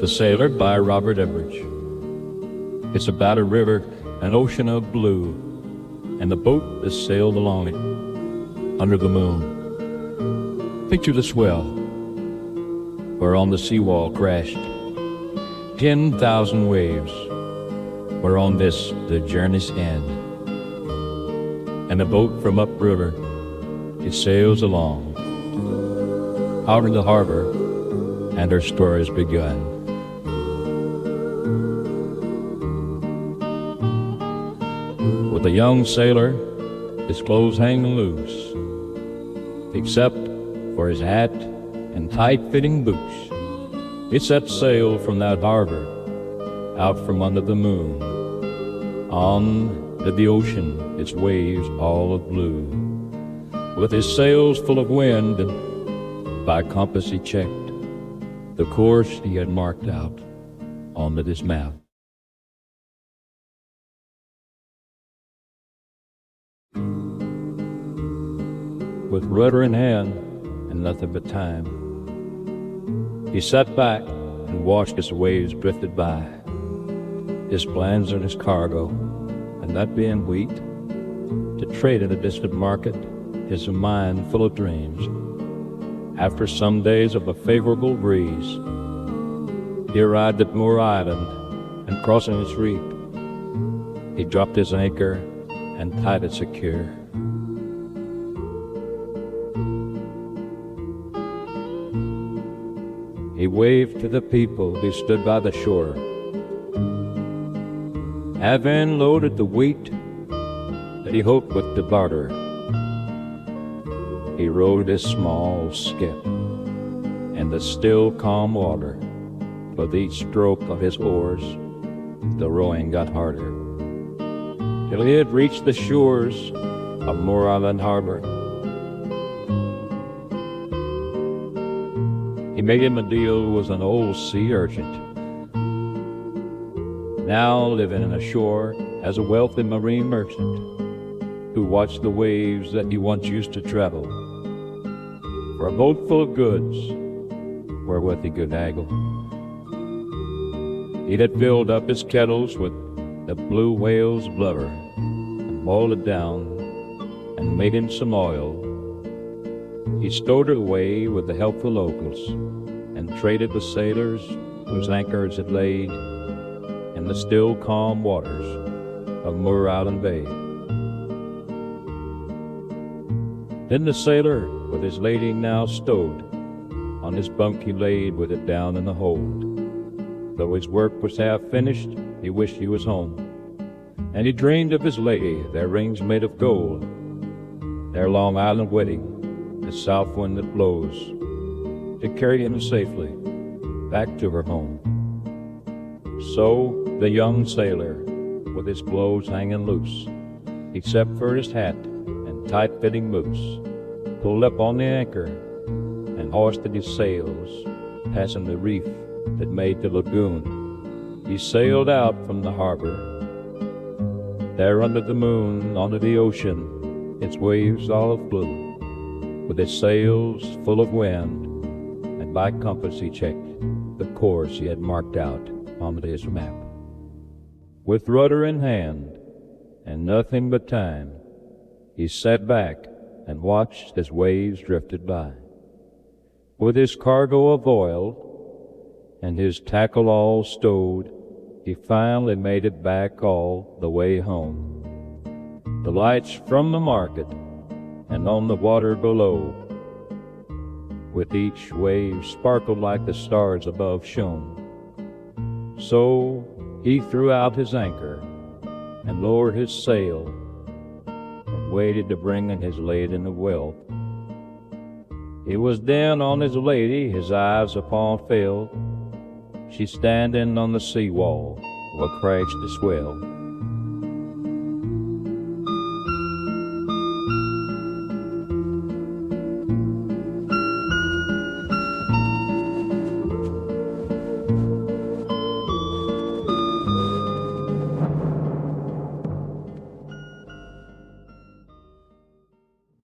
The Sailor by Robert Everidge. It's about a river, an ocean of blue, and the boat that sailed along it, under the moon. Picture the swell, whereon the seawall crashed. 10,000 waves, whereon this the journey's end. And the boat from upriver, it sails along, out in the harbor, and her story's begun. With a young sailor, his clothes hanging loose, except for his hat and tight-fitting boots. It set sail from that harbor, out from under the moon, on to the ocean, its waves all of blue. With his sails full of wind, and by compass he checked the course he had marked out on this map. With rudder in hand and nothing but time, he sat back and watched as the waves drifted by, his plans and his cargo, and that being wheat, to trade in a distant market, his mind full of dreams. After some days of a favorable breeze, he arrived at Moore Island, and crossing its reef, he dropped his anchor and tied it secure. He waved to the people who stood by the shore. Having loaded the wheat that he hoped with to barter, he rowed his small skiff in the still calm water. With each stroke of his oars, the rowing got harder, till he had reached the shores of Moore Island Harbor. He made him a deal with an old sea urchin, now living ashore as a wealthy marine merchant, who watched the waves that he once used to travel for a boat full of goods wherewith he could haggle. He had filled up his kettles with the blue whale's blubber and boiled it down and made him some oil. He stowed it away with the helpful locals and traded with sailors whose anchors had laid in the still calm waters of Moore Island Bay. Then the sailor, with his lading now stowed, on his bunk he laid with it down in the hold. Though his work was half finished, he wished he was home, and he dreamed of his lady, their rings made of gold, their Long Island wedding, the south wind that blows, to carry him safely back to her home. So the young sailor, with his clothes hanging loose, except for his hat and tight-fitting boots, pulled up on the anchor and hoisted his sails, passing the reef that made the lagoon. He sailed out from the harbor, there under the moon, onto the ocean, its waves all of blue, with his sails full of wind, and by compass he checked the course he had marked out on his map. With rudder in hand and nothing but time, he sat back and watched as waves drifted by. With his cargo of oil and his tackle all stowed, he finally made it back all the way home. The lights from the market and on the water below, with each wave sparkled like the stars above shone. So he threw out his anchor and lowered his sail and waited to bring in his laden of wealth. He was then on his lady, his eyes upon failed. She standing on the seawall, will crash the swell.